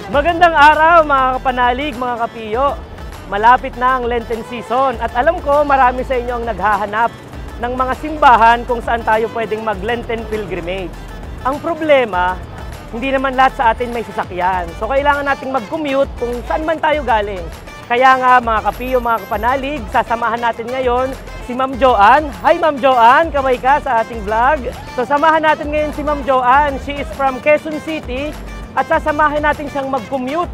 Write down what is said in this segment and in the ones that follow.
Magandang araw mga kapanalig, mga kapiyo. Malapit na ang Lenten season at alam ko marami sa inyo ang naghahanap ng mga simbahan kung saan tayo pwedeng mag-Lenten pilgrimage. Ang problema, hindi naman lahat sa atin may sasakyan. So kailangan nating mag-commute kung saan man tayo galing. Kaya nga mga kapiyo, mga kapanalig, sasamahan natin ngayon si Ma'am Joanne. Hi Ma'am Joanne, kamay ka sa ating vlog. So samahan natin ngayon si Ma'am Joanne. She is from Quezon City at sasamahan natin siyang mag-commute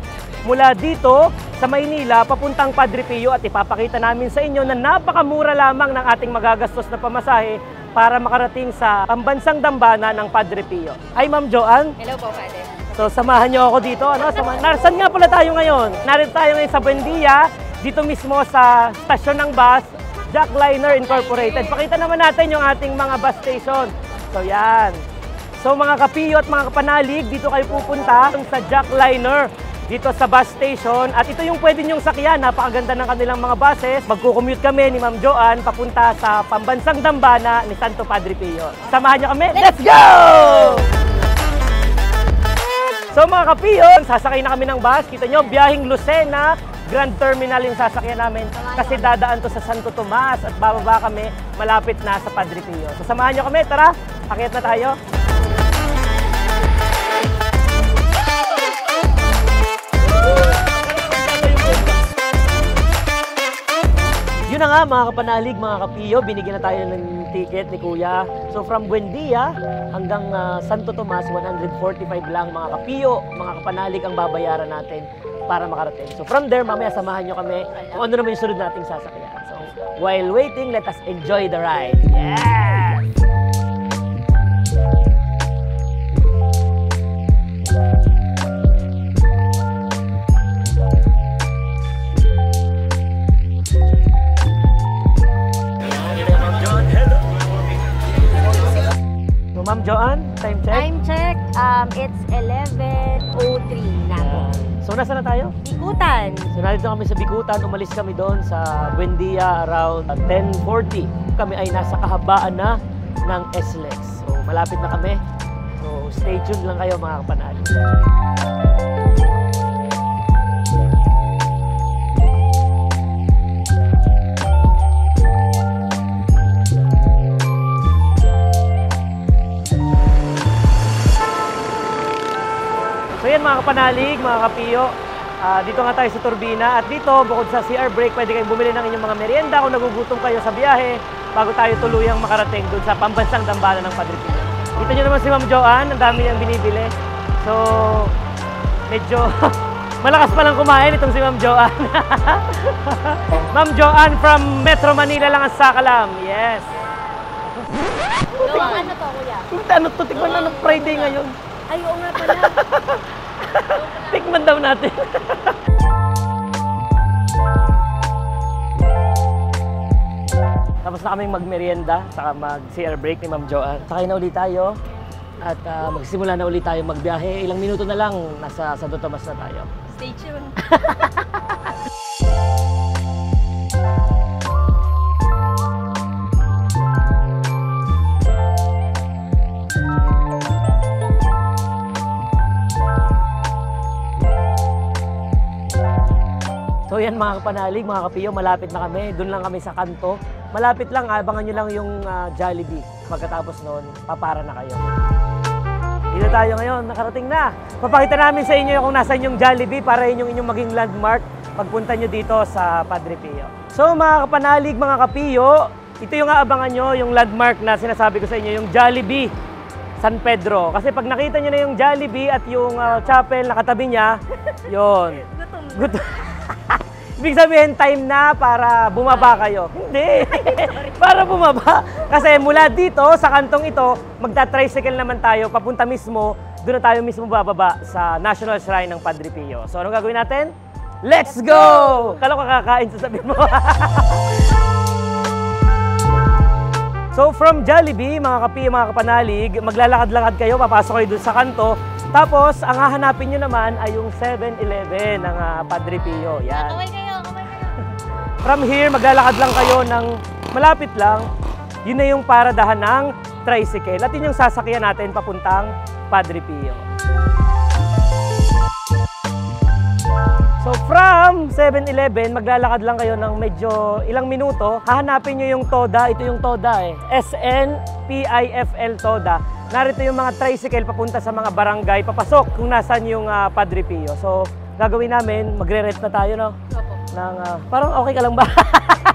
mula dito sa Maynila papuntang Padre Pio at ipapakita namin sa inyo na napakamura lamang ng ating magagastos na pamasahe para makarating sa pambansang dambana ng Padre Pio. Hi Ma'am Joanne. Hello po, Father. So samahan niyo ako dito. Saan nga pala tayo ngayon? Narito tayo ngayon sa Buendia, dito mismo sa stasyon ng bus, Jackliner Incorporated. Pakita naman natin yung ating mga bus station. So yan. So mga kapiyo at mga kapanalig, dito kayo pupunta sa Jackliner, dito sa bus station. At ito yung pwede nyong sakyan, napakaganda ng kanilang mga buses. Magkukommute kami ni Ma'am Joanne papunta sa pambansang dambana ni Santo Padre Pio. Samahan niyo kami, let's go! So mga kapiyo, sasakay na kami ng bus. Kita nyo, biyaheng Lucena, Grand Terminal yung sasakyan namin. Kasi dadaan to sa Santo Tomas at bababa kami, malapit na sa Padre Pio. So samahan niyo kami, tara, akyat na tayo. Yun na nga mga kapanalig, mga kapiyo, binigyan na tayo ng ticket ni Kuya. So from Buendia hanggang Santo Tomas, 145 lang mga kapiyo, mga kapanalig ang babayaran natin para makarating. So from there, mamaya samahan nyo kami kung ano naman yung sunod nating sasakyan. So while waiting, let us enjoy the ride. Yeah! Ma'am Joanne, time check? Time check, it's 11:03 na po. So, nasa na tayo? Bikutan. So, nandito kami sa Bikutan. Umalis kami doon sa Buendia around 10:40. Kami ay nasa kahabaan na ng SLEX. So, malapit na kami. So, stay tuned lang kayo mga kapanalig. So yan mga kapanalig, mga kapiyo, dito nga tayo sa Turbina at dito bukod sa CR break pwede kayong bumili ng inyong mga merienda kung nagugutom kayo sa biyahe bago tayo tuluyang makarating doon sa pambansang dambana ng Padre Pio. Kita nyo naman si Ma'am Joanne, ang dami niyang binibili. So medyo malakas pa lang kumain itong si Ma'am Joanne. Ma'am Joanne from Metro Manila lang ang sakalam. Yes. Ano to, Kuya? Ano to? Tikman na ng Friday ngayon. Ay, oo nga pala. Tikman daw natin. Tapos na kaming magmerienda, saka mag-CR break ni Ma'am Joanne. Sakay na ulit tayo at magsimula na ulit tayo magbiyahe. Ilang minuto na lang, nasa Santo Tomas na tayo. Stay tuned. So yan mga kapanalig, mga kapiyo, malapit na kami. Doon lang kami sa kanto. Malapit lang, abangan nyo lang yung Jollibee. Pagkatapos noon, papara na kayo. Dito tayo ngayon, nakarating na. Papakita namin sa inyo kung nasan yung Jollibee para yun yung inyong maging landmark pagpunta nyo dito sa Padre Pio. So mga kapanalig, mga kapiyo, ito yung aabangan nyo, yung landmark na sinasabi ko sa inyo, yung Jollibee San Pedro. Kasi pag nakita nyo na yung Jollibee at yung chapel na katabi niya, yun. Gutom. Ibig sabihin, time na para bumaba kayo. Hindi. Para bumaba. Kasi mula dito, sa kantong ito, magta-tricycle naman tayo. Papunta mismo, doon na tayo mismo bababa sa National Shrine ng Padre Pio. So, anong gagawin natin? Let's go! Kala ko kakakain, sasabihin mo. So, from Jollibee, mga kapiyo, mga kapanalig, maglalakad-lakad kayo, papasok kayo doon sa kanto. Tapos, ang hahanapin nyo naman ay yung 7-Eleven ng Padre Pio. Yan. Kamay kayo, kamay kayo. From here, maglalakad lang kayo ng malapit lang. Yun na yung paradahan ng tricycle. At yun yung sasakyan natin papuntang Padre Pio. So from 7-Eleven, maglalakad lang kayo ng medyo ilang minuto. Hahanapin nyo yung TODA. Ito yung TODA eh. SNPIFL TODA. Narito yung mga tricycle papunta sa mga barangay. Papasok kung nasan yung Padre Pio. So gagawin namin, magre-rent na tayo, no? Opo. Parang okay ka lang ba?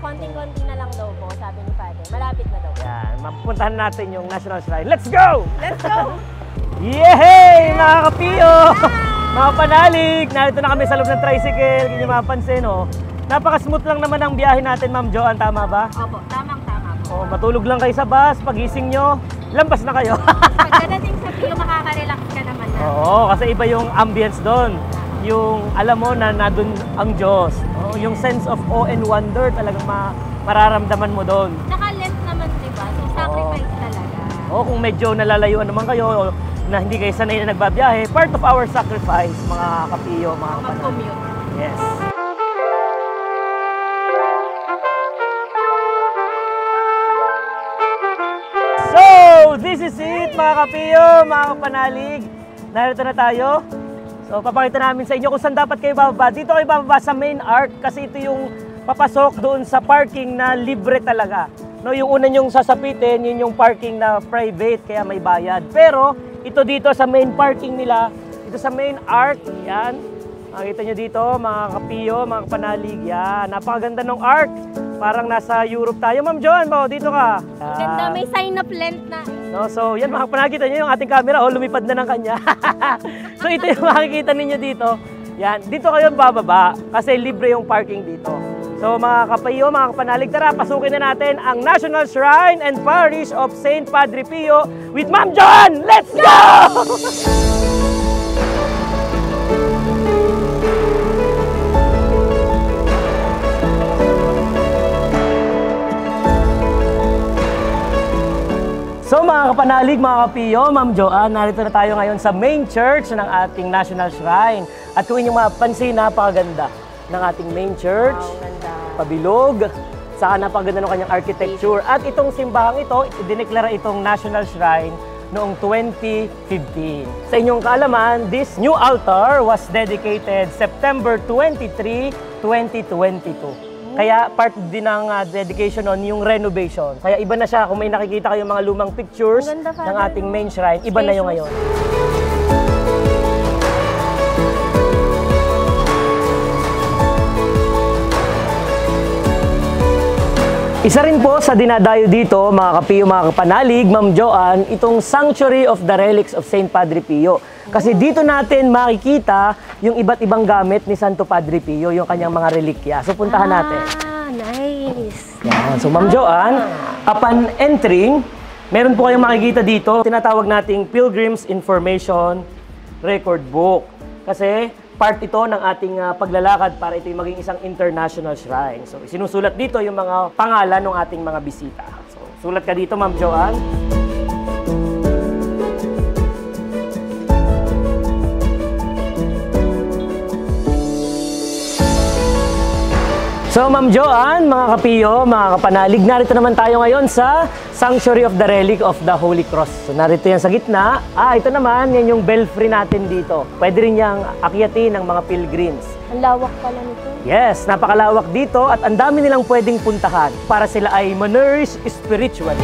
Konting-konti na lang daw po, sabi ni Father. Malapit na daw. Yan, mapupuntahan natin yung National Shrine. Let's go! Let's go! Yehey! Mga kapio! Mga panalig! Narito na kami sa loob ng tricycle. Hindi nyo mapansin, oh. Napaka-smooth lang naman ang biyahe natin, Ma'am Joanne. Tama ba? Opo, tamang-tama po. Oh, matulog lang kayo sa bus. Pagising nyo, lampas na kayo. Pagdating sa Pio, makaka-relax ka naman na. Oo, kasi iba yung ambience doon. Yung alam mo na nandun ang Diyos. Oh, yung sense of awe and wonder talagang mararamdaman mo doon. Naka-lent naman, di ba? So, sacrifice talaga. O kung medyo nalalayuan naman kayo na hindi kayo sanay na nagbabiyahe, part of our sacrifice, mga kapiyo, mga kapatid. Mag-commute. Yes. So, this is it, mga kapiyo, mga kapanalig. Narito na tayo. So, papakita namin sa inyo kung saan dapat kayo bababa. Dito kayo bababa sa main arc kasi ito yung papasok doon sa parking na libre talaga. No, yung una nyong sasapitin, yun yung parking na private, kaya may bayad. Pero, ito dito sa main parking nila, ito sa main arc, yan. Makikita nyo dito, mga kapiyo, mga kapanalig, yan. Napakaganda ng arc. Parang nasa Europe tayo. Ma'am Joanne, dito ka. Ganda, may sign up lent na. No, so, yan mga kapanalig, kita nyo yung ating camera, lumipad na ng kanya. So, ito yung makikita ninyo dito. Yan, dito kayo bababa kasi libre yung parking dito. So mga kapayo, mga kapanalig, tara, pasukin na natin ang National Shrine and Parish of St. Padre Pio with Ma'am Joanne! Let's go! So mga kapanalig, mga kapiyo, Ma'am Joanne, narito na tayo ngayon sa main church ng ating National Shrine. At kung inyong mapansin, napakaganda ng ating main church. Wow, ganda. Pabilog, saka napaganda ng kanyang architecture. At itong simbahang ito, idineklara itong National Shrine noong 2015. Sa inyong kaalaman, this new altar was dedicated September 23, 2022. Kaya part din ng dedication nun yung renovation. Kaya iba na siya. Kung may nakikita kayong mga lumang pictures Ang ganda, ng ating main shrine, iba na yung ngayon. Isa rin po sa dinadayo dito, mga kapiyo, mga kapanalig, Ma'am Joanne, itong Sanctuary of the Relics of St. Padre Pio. Kasi dito natin makikita yung iba't ibang gamit ni Santo Padre Pio, yung kanyang mga relikya. So puntahan natin. Ah, nice. Yan. So Ma'am Joanne, upon entering, meron po kayong makikita dito, tinatawag nating Pilgrim's Information Record Book. Kasi part ito ng ating paglalakad para ito maging isang international shrine. So, sinusulat dito yung mga pangalan ng ating mga bisita. So, sulat ka dito, Ma'am Joanne. So, Ma'am Joanne, mga kapiyo, mga kapanalig, narito naman tayo ngayon sa Sanctuary of the Relic of the Holy Cross. So, narito yan sa gitna. Ito naman, yan yung belfry natin dito. Pwede rin yang akyatin ng mga pilgrims. Ang lawak pala nito. Yes, napakalawak dito at ang dami nilang pwedeng puntahan para sila ay ma-nourish spiritually.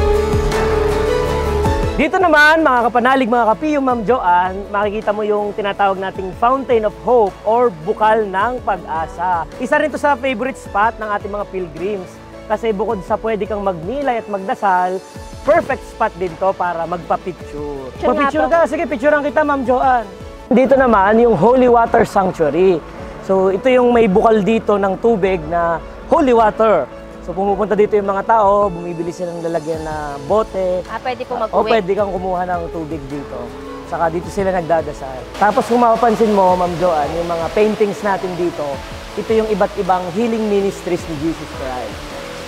Dito naman, mga kapanalig, mga kapiyo, Ma'am Joanne, makikita mo yung tinatawag nating Fountain of Hope or Bukal ng Pag-asa. Isa rin to sa favorite spot ng ating mga pilgrims kasi bukod sa pwede kang magnilay at magdasal, perfect spot din to para magpa-picture. Pa-picture ka? Sige, picturean kita, Ma'am Joanne. Dito naman, yung Holy Water Sanctuary. So, ito yung may bukal dito ng tubig na holy water. So pumupunta dito yung mga tao, bumibili silang lalagyan na bote. Pwede po O mag-uwi. pwede kang kumuha ng tubig dito. Saka dito sila nagdadasal. Tapos kung mapapansin mo, Ma'am Joanne, yung mga paintings natin dito, ito yung iba't ibang healing ministries ni Jesus Christ.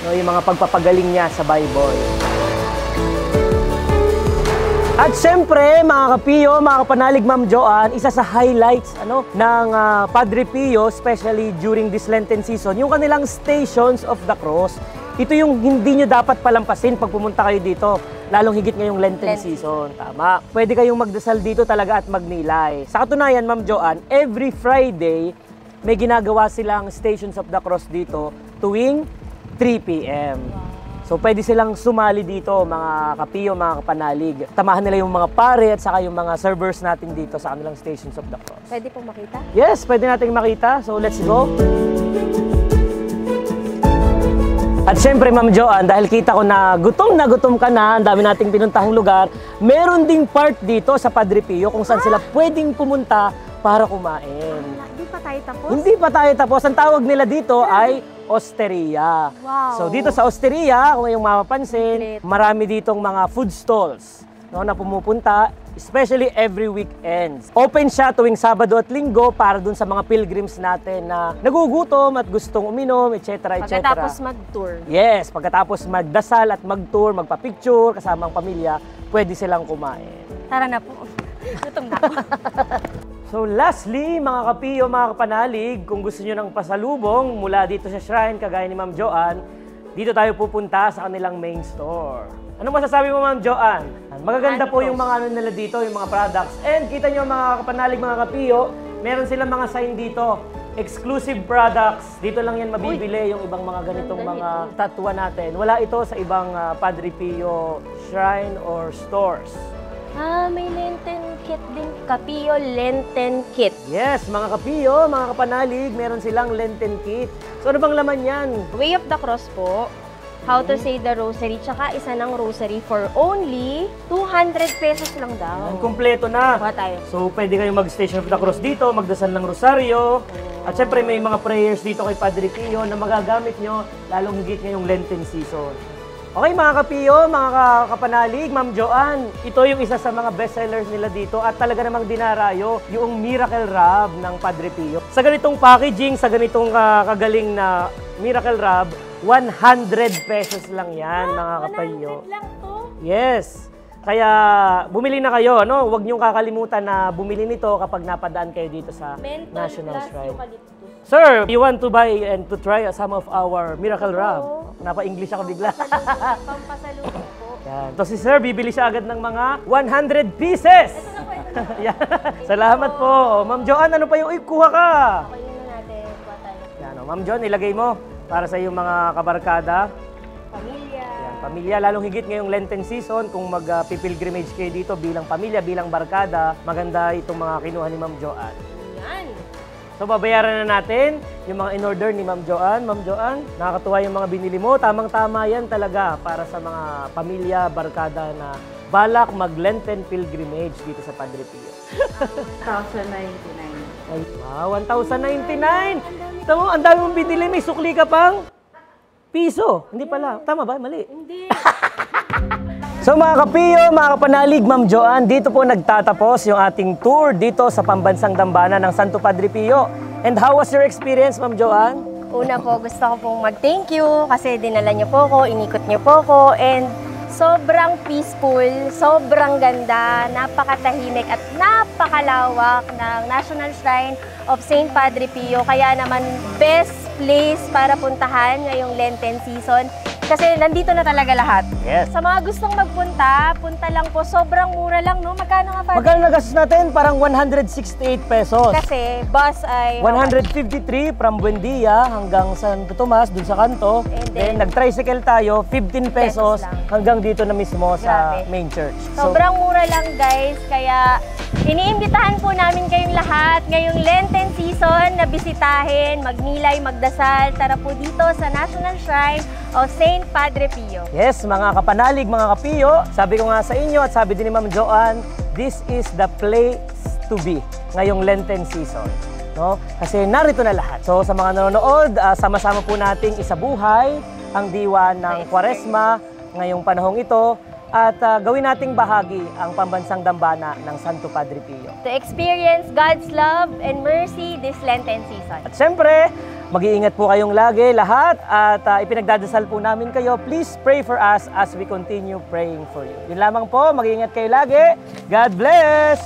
No, yung mga pagpapagaling niya sa Bible. At syempre, mga kapiyo, mga kapanalig, Ma'am Joanne, isa sa highlights ng Padre Pio, especially during this Lenten season, yung kanilang Stations of the Cross. Ito yung hindi nyo dapat palampasin pag pumunta kayo dito, lalong higit ngayong Lenten season. Tama. Pwede kayong magdasal dito talaga at magnilay. Sa katunayan, Ma'am Joanne, every Friday, may ginagawa silang Stations of the Cross dito tuwing 3 p.m. So pwede silang sumali dito, mga kapiyo, mga kapanalig. Tamahan nila yung mga pare at saka yung mga servers natin dito sa kanilang Stations of the Cross. Pwede pong makita? Yes, pwede nating makita. So let's go. At syempre, Ma'am Joanne, dahil kita ko na gutom ka na, ang dami nating pinuntahang lugar, meron ding part dito sa Padre Pio kung saan sila pwedeng pumunta para kumain. Hindi pa tayo tapos? Hindi pa tayo tapos. Ang tawag nila dito ay Osteria. Wow. So dito sa Osteria, kung yung mapapansin, marami ditong mga food stalls, no, na pumupunta, especially every weekends. Open siya tuwing Sabado at Linggo para dun sa mga pilgrims natin na nagugutom at gustong uminom, etc. etc. Pagkatapos mag-tour. Yes, pagkatapos magdasal at mag-tour, magpa-picture kasama ang pamilya, pwede silang kumain. Tara na po. Gutom na ako. So lastly, mga kapiyo, mga kapanalig, kung gusto nyo ng pasalubong mula dito sa shrine, kagaya ni Ma'am Joanne, dito tayo pupunta sa kanilang main store. Ano masasabi mo, Ma'am Joanne? Magaganda po yung mga ano nila dito, yung mga products. And kita nyo, mga kapanalig, mga kapiyo, meron silang mga sign dito. Exclusive products. Dito lang yan mabibili yung ibang mga ganitong mga tatwa natin. Wala ito sa ibang Padre Pio shrine or stores. May Lenten kit din. Kapio Lenten kit. Yes, mga kapiyo, mga kapanalig, meron silang Lenten kit. So ano bang laman yan? Way of the Cross po. How to say the rosary. Tsaka isa ng rosary for only 200 pesos lang daw. Kompleto na. Kuha tayo. So pwede kayong mag-Station of the Cross dito, magdasal ng rosaryo. At syempre may mga prayers dito kay Padre Pio na magagamit nyo lalong higit ngayong Lenten season. Okay mga kapiyo, mga kapanalig, Ma'am Joanne, ito yung isa sa mga bestsellers nila dito at talaga namang dinarayo yung Miracle Rub ng Padre Pio. Sa ganitong packaging, sa ganitong kagaling na Miracle Rub, 100 pesos lang yan mga kapiyo. 100 lang to? Yes. Kaya bumili na kayo, ano? Huwag niyong kakalimutan na bumili nito kapag napadaan kayo dito sa Menthol National plus Shrine. eucalyptus. Sir, you want to buy and to try some of our Miracle Rub? Napa-English ako bigla. Pampasalubong po. Yan. So si Sir, bibili siya agad ng mga 100 pieces. Ito na po, ito. Yan. Salamat po. Ma'am Joanne, ano pa yung kuha ka? Okay na natin. Kuha tayo. Yan, Ma'am Joanne, ilagay mo para sa iyong mga kabarkada. Pamilya. Yan, pamilya, lalong higit ngayong Lenten season, kung mag-pilgrimage kayo dito bilang pamilya, bilang barkada, maganda itong mga kinuha ni Ma'am Joanne. Yan. So babayaran na natin yung mga in-order ni Ma'am Joanne. Ma'am Joanne, nakakatuwa yung mga binili mo. Tamang-tama yan talaga para sa mga pamilya, barkada na balak mag-Lenten pilgrimage dito sa Padre Pio. 1,099. Ay, wow, 1,099! Tama mo, ang dami mong binili. May sukli ka pang piso. Hindi pala. Tama ba? Mali. Hindi. So mga kapiyo, mga kapanalig, Ma'am Joanne, dito po nagtatapos yung ating tour dito sa Pambansang Dambana ng Santo Padre Pio. And how was your experience, Ma'am Joanne? Una po, gusto ko pong mag-thank you kasi dinala niyo po ako, inikot niyo po ako, and sobrang peaceful, sobrang ganda, napakatahimik at napakalawak ng National Shrine of St. Padre Pio. Kaya naman, best place para puntahan ngayong Lenten season. Kasi nandito na talaga lahat. Yes. Sa mga gustong magpunta, punta lang po. Sobrang mura lang, no? Magkano nga, Padre? Magkano nagastos natin? Parang 168 pesos. Kasi bus ay... 153 from Buendia hanggang Santo Tomas, dun sa kanto. And Then, then, nag-tricycle tayo, 15 pesos lang. hanggang dito na mismo sa Grabe. main church. Sobrang mura lang, guys. Kaya iniimbitahan po namin kayong lahat ngayong Lenten season na bisitahin, magnilay, magdasal. Tara po dito sa National Shrine of St. Padre Pio. Yes, mga kapanalig, mga kapiyo, sabi ko nga sa inyo at sabi din ni Ma'am Joanne, this is the place to be ngayong Lenten season. No? Kasi narito na lahat. So sa mga nanonood, sama-sama po nating isabuhay ang diwa ng Kwaresma ngayong panahong ito at gawin nating bahagi ang Pambansang Dambana ng Santo Padre Pio. To experience God's love and mercy this Lenten season. At syempre, mag-iingat po kayong lagi lahat at ipinagdadasal po namin kayo. Please pray for us as we continue praying for you. Yun lamang po, mag-iingat kayo lagi. God bless!